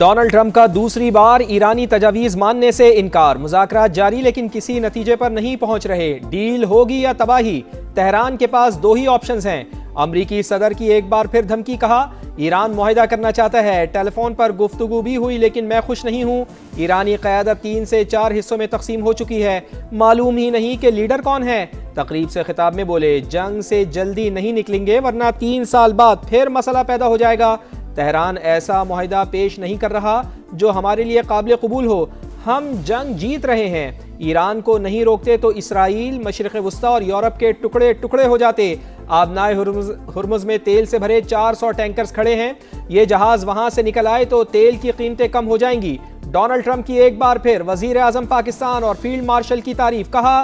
Donald Trump का दूसरी बार ईरानी तजावीज़ मानने से इनकार। मुज़ाकरात जारी लेकिन किसी नतीजे पर नहीं पहुंच रहे। डील होगी या तबाही, तेहरान के पास दो ही ऑप्शंस हैं। अमरीकी सदर की एक बार फिर धमकी, कहा ईरान मुआहिदा करना चाहता है। टेलीफोन पर गुफ्तगू भी हुई लेकिन मैं खुश नहीं हूँ। ईरानी क़यादत 3 से 4 हिस्सों में तकसीम हो चुकी है। मालूम ही नहीं कि लीडर कौन है। तकरीब से खिताब में बोले, जंग से जल्दी नहीं निकलेंगे वरना 3 साल बाद फिर मसला पैदा हो जाएगा। तेहरान ऐसा मुआहिदा पेश नहीं कर रहा जो हमारे लिए काबिल कबूल हो। हम जंग जीत रहे हैं। ईरान को नहीं रोकते तो इसराइल, मशरिक़ वस्ता और यूरोप के टुकड़े टुकड़े हो जाते। आबनाए हुर्मुज़ में तेल से भरे 400 टैंकर्स खड़े हैं। ये जहाज़ वहाँ से निकल आए तो तेल की कीमतें कम हो जाएंगी। डोनाल्ड ट्रंप की एक बार फिर वज़ीर आज़म पाकिस्तान और फील्ड मार्शल की तारीफ, कहा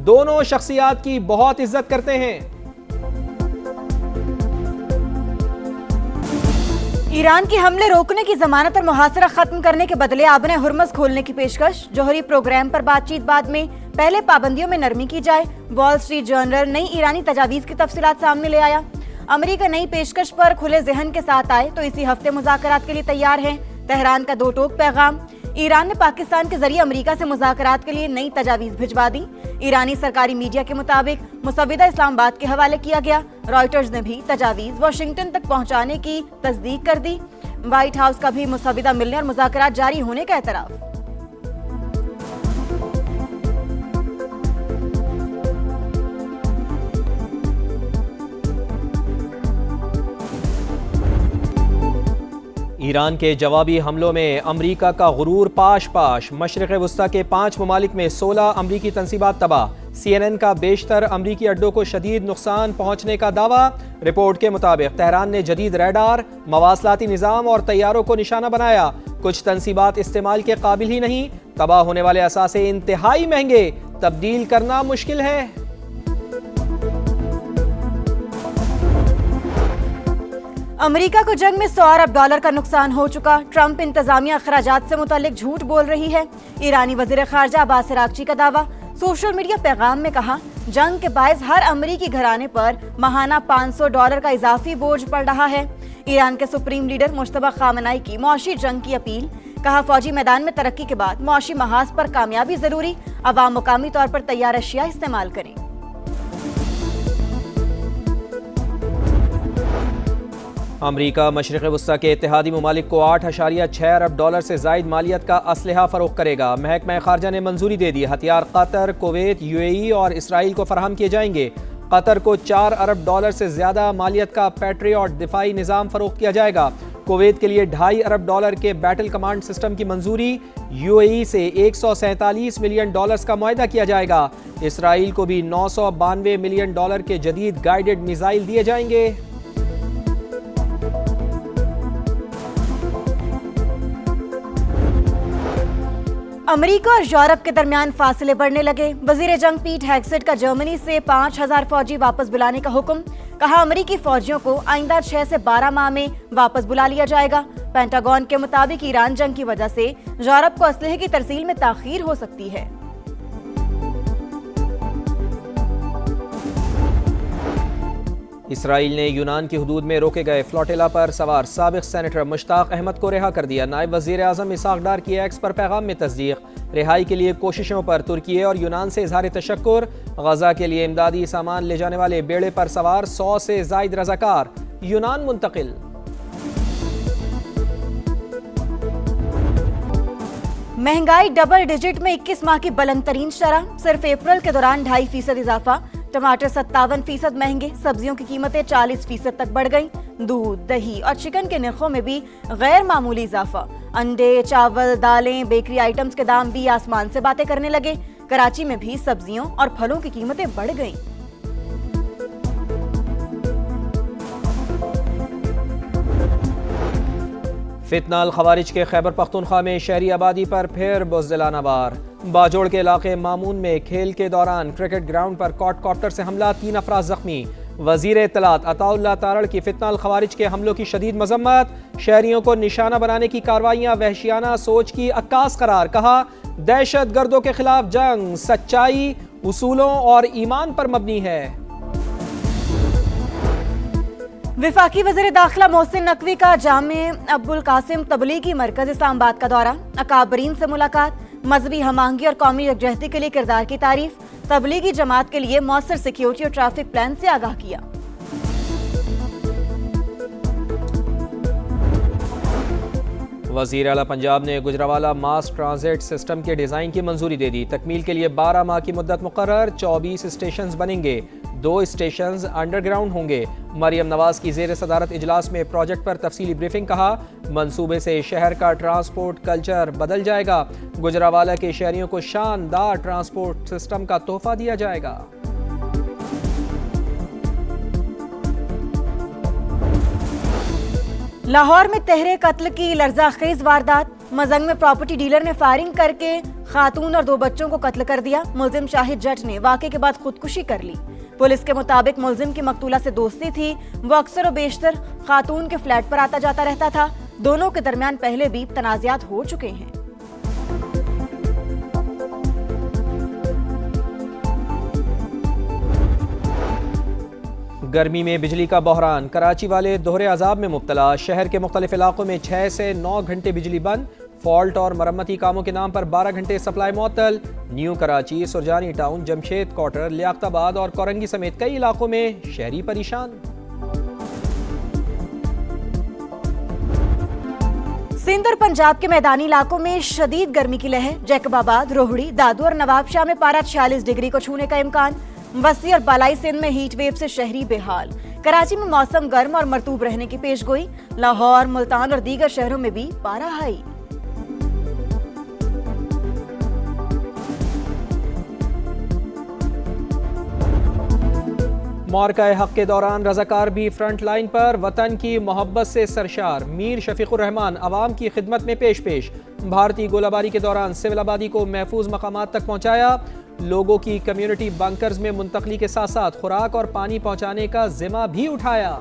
दोनों शख्सियात की बहुत इज्जत करते हैं। ईरान के हमले रोकने की जमानत और मुहासरा खत्म करने के बदले आबने हुर्मुज़ खोलने की पेशकश। जौहरी प्रोग्राम पर बातचीत बाद में, पहले पाबंदियों में नरमी की जाए। वॉल स्ट्रीट जर्नल नई ईरानी तजावीज़ की तफसीलात सामने ले आया। अमेरिका नई पेशकश पर खुले जहन के साथ आए तो इसी हफ्ते मुज़ाकरात के लिए तैयार है। तेहरान का दो टोक पैगाम। ईरान ने पाकिस्तान के जरिए अमेरिका से मुज़ाकरात के लिए नई तजावीज़ भिजवा दी। ईरानी सरकारी मीडिया के मुताबिक मुसव्विदा इस्लामाबाद के हवाले किया गया। रॉयटर्स ने भी तजावीज़ वाशिंगटन तक पहुंचाने की तस्दीक कर दी। व्हाइट हाउस का भी मुसव्विदा मिलने और मुज़ाकरात जारी होने का एतराफ़। ईरान के जवाबी हमलों में अमरीका का गुरूर पाश पाश। मशरिक़ वस्ता के 5 ममालिक में 16 अमरीकी तंसीबात तबाह। CNN का बेशतर अमरीकी अड्डों को शदीद नुकसान पहुंचने का दावा। रिपोर्ट के मुताबिक तेहरान ने जदीद रडार, मवासलाती निज़ाम और तैयारों को निशाना बनाया। कुछ तंसीबात इस्तेमाल के काबिल ही नहीं। तबाह होने वाले असासे इंतहाई महंगे, तब्दील करना मुश्किल है। अमेरिका को जंग में $100 अरब का नुकसान हो चुका। ट्रंप इंतजामिया अखराजात से मुतालिक झूठ बोल रही है। ईरानी वज़ीर ख़ारजा अब्बास अराग़ची का दावा। सोशल मीडिया पैगाम में कहा, जंग के बायस हर अमरीकी घराने पर माहाना $500 का इजाफी बोझ पड़ रहा है। ईरान के सुप्रीम लीडर मुश्तबा खामनाई की मुआशी जंग की अपील। कहा, फौजी मैदान में तरक्की के बाद मुआशी महाज पर कामयाबी जरूरी। अवाम मुकामी तौर पर तैयार अशिया इस्तेमाल करें। अमरीका मशरिक़ वस्ता के इत्तेहादी ममालिक को $8.6 अरब से ज़ायद मालियत का असलहा फ़रोख्त करेगा। महकमा ख़ारजा ने मंजूरी दे दी। हथियार कतर, कुवैत, UAE और इसराइल को फराहम किए जाएंगे। कतर को $4 अरब से ज़्यादा मालियत का पैट्रियट दिफाई निज़ाम फ़रोख्त किया जाएगा। कुवैत के लिए $2.5 अरब के बैटल कमांड सिस्टम की मंजूरी। UAE से $147 मिलियन का मुआहिदा किया जाएगा। इसराइल को भी $992 मिलियन के जदीद गाइडेड मिसाइल दिए जाएंगे। अमेरिका और यूरोप के दरमियान फासले बढ़ने लगे। वजीर जंग पीट हेग्सेट का जर्मनी से 5000 फौजी वापस बुलाने का हुक्म। कहा, अमेरिकी फौजियों को आइंदा 6 से 12 माह में वापस बुला लिया जाएगा। पेंटागन के मुताबिक ईरान जंग की वजह से यूरोप को असलहे की तरसील में ताखीर हो सकती है। इसराइल ने यूनान की हुदूद में रोके गए फ्लोटिला पर सवार साबिक सेनेटर मुश्ताक अहमद को रिहा कर दिया। नायब वज़ीर आज़म इसहाक डार की एक्स पर पैगाम में तस्दीक। रिहाई के लिए कोशिशों पर तुर्की और यूनान से इजहार तशक्कुर। गजा के लिए इमदादी सामान ले जाने वाले बेड़े पर सवार 100 से ज़ायद रज़ाकार यूनान मुंतकिल। महंगाई डबल डिजिट में 21 माह की बुलंद तरीन शरह। सिर्फ अप्रैल के दौरान 2.5% इजाफा। टमाटर 57% महंगे। सब्जियों की कीमतें 40% तक बढ़ गईं। दूध, दही और चिकन के नरखों में भी गैर मामूली इजाफा। अंडे, चावल, दालें, बेकरी आइटम्स के दाम भी आसमान से बातें करने लगे। कराची में भी सब्जियों और फलों की कीमतें बढ़ गईं। फितना अल खवारिज के खैबर पख्तूनख्वा में शहरी आबादी पर फिर बुज़दिलाना वार। बाजोड़ के इलाके मामून में खेल के दौरान क्रिकेट ग्राउंड पर क्वाडकॉप्टर से हमला, 3 अफराद जख्मी। वजीर इत्तलात अताउल्लाह तारड़ की फितना अल खवारिज के हमलों की शदीद मजम्मत। शहरियों को निशाना बनाने की कार्रवाइयां वहशियाना सोच की अक्कास करार। कहा, दहशत गर्दों के खिलाफ जंग सच्चाई, उसूलों और ईमान पर मबनी है। विफाकी वज़ीर दाखिला मोहसिन नकवी का जामे अब्दुल कासिम तबलीगी मरकज इस्लामाबाद का दौरा, अकाबरीन से मुलाकात, मजहबी हमांगी और कौमी यकजहती के लिए किरदार की तारीफ, तबलीगी जमात के लिए मौसर सिक्योरिटी और ट्रैफिक प्लान से आगाह किया। वज़ीर आला पंजाब ने गुजरावाला मास ट्रांजिट सिस्टम के डिज़ाइन की मंजूरी दे दी। तकमील के लिए 12 माह की मुद्दत मुकर्रर, 24 स्टेशन बनेंगे, 2 स्टेशन अंडरग्राउंड होंगे। मरियम नवाज की ज़ेर सदारत इजलास में प्रोजेक्ट पर तफसीली ब्रीफिंग, कहा मंसूबे से शहर का ट्रांसपोर्ट कल्चर बदल जाएगा। गुजरावाला के शहरियों को शानदार ट्रांसपोर्ट सिस्टम का तोहफा दिया जाएगा। लाहौर में तहरे कत्ल की लर्जाखेज वारदात, मजंग में प्रॉपर्टी डीलर ने फायरिंग करके खातून और 2 बच्चों को कत्ल कर दिया। मुलजिम शाहिद जट ने वाक़े के बाद खुदकुशी कर ली। पुलिस के मुताबिक मुलजिम की मकतूला से दोस्ती थी। वो अक्सर और बेशतर खातून के फ्लैट पर आता जाता रहता था। दोनों के दरमियान पहले भी तनाज़ात हो चुके हैं। गर्मी में बिजली का बहरान, कराची वाले दोहरे अजाब में मुब्तला। शहर के मुख्तलिफ इलाकों में 6 से 9 घंटे बिजली बंद। फॉल्ट और मरम्मती कामों के नाम पर 12 घंटे सप्लाई मुअत्तल। New Karachi, Surjani town, Jamshed quarter, Liaquatabad और कोरंगी समेत कई इलाकों में शहरी परेशान। सिंध और पंजाब के मैदानी इलाकों में शदीद गर्मी की लहर। जैकबाबाद, रोहड़ी, दादू और नवाबशाह में पारा 46 डिग्री को छूने का इम्कान। वसी और बालाई सिंध में हीट वेव से शहरी बेहाल। कराची में मौसम गर्म और मरतूब रहने की पेशगोई। लाहौर, मुल्तान और दीगर शहरों में भी पारा हाई। मार्का हक के दौरान रज़ाकार भी फ्रंट लाइन पर, वतन की मोहब्बत से सरशार। मीर शफीकुर रहमान अवाम की खिदमत में पेश। भारतीय गोलाबारी के दौरान सिविल आबादी को महफूज मकामात तक पहुंचाया। लोगों की कम्युनिटी बंकर्स में मुंतकली के साथ साथ खुराक और पानी पहुंचाने का जिम्मा भी उठाया।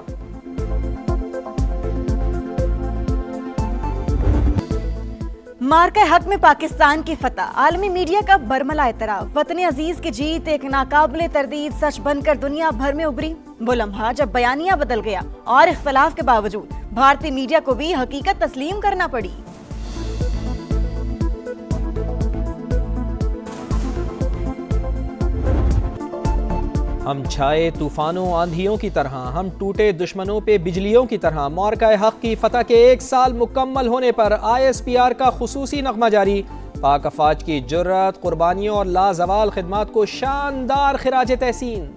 मार्का हक में पाकिस्तान की फतह, आलमी मीडिया का बरमला एतराफ। वतन अजीज की जीत एक नाकाबिले तरदीद सच बनकर दुनिया भर में उभरी। वो लम्हा जब बयानिया बदल गया और इख्तलाफ के बावजूद भारतीय मीडिया को भी हकीकत तस्लीम करना पड़ी। हम छाए तूफानों आंधियों की तरह, हम टूटे दुश्मनों पे बिजलियों की तरह। मार्का हक की फतह के 1 साल मुकम्मल होने पर ISPR का खुसूसी नगमा जारी। पाक अफवाज की जुर्रत, कुर्बानियों और लाजवाल खिदमात को शानदार खिराज तहसीन।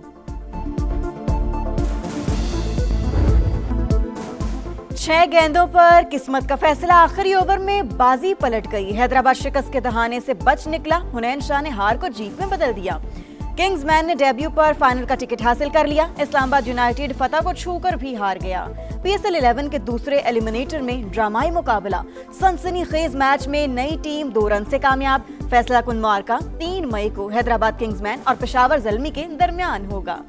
6 गेंदों पर किस्मत का फैसला, आखिरी ओवर में बाजी पलट गई। हैदराबाद शिकस्त के दहाने से बच निकला। हुनैन शाह ने हार को जीत में बदल दिया। किंग्समैन ने डेब्यू पर फाइनल का टिकट हासिल कर लिया। इस्लामाबाद यूनाइटेड फतह को छूकर भी हार गया। PSL 11 के दूसरे एलिमिनेटर में ड्रामाई मुकाबला। सनसनीखेज मैच में नई टीम 2 रन से कामयाब। फैसला कुन मार्का 3 मई को हैदराबाद किंग्समैन और पेशावर ज़ल्मी के दरमियान होगा।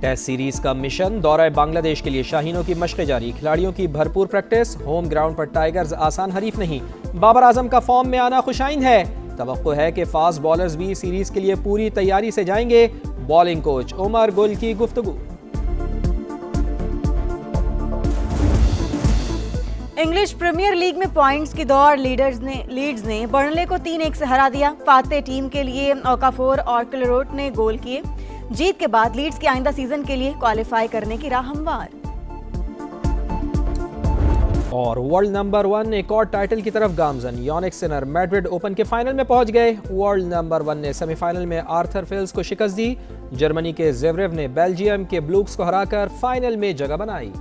टेस्ट सीरीज का मिशन, दौरा बांग्लादेश के लिए शाहीनों की मशक़ें जारी। खिलाड़ियों की भरपूर प्रैक्टिस। होम ग्राउंड पर टाइगर्स आसान हरीफ नहीं। बाबर आजम का फॉर्म में आना खुशाइन है। तवक्को है कि फास्ट बॉलर्स भी सीरीज के लिए पूरी तैयारी से जाएंगे। बॉलिंग कोच उमर गुल की गुफ्तगू। इंग्लिश प्रीमियर लीग में पॉइंट्स की दौड़। लीड्स ने बर्नले को 3-1 से हरा दिया। फाते टीम के लिए ओकाफोर और क्लेरोट ने गोल किए। जीत के बाद लीड्स के आइंदा सीजन के लिए क्वालिफाई करने की राह हमवार। और वर्ल्ड नंबर 1 एक और टाइटल की तरफ गामजन। यानिक सिनर मैड्रिड ओपन के फाइनल में पहुंच गए। वर्ल्ड नंबर 1 ने सेमीफाइनल में आर्थर फिल्स को शिकस्त दी। जर्मनी के ज़ेवरेव ने बेल्जियम के ब्लूक्स को हराकर फाइनल में जगह बनाई।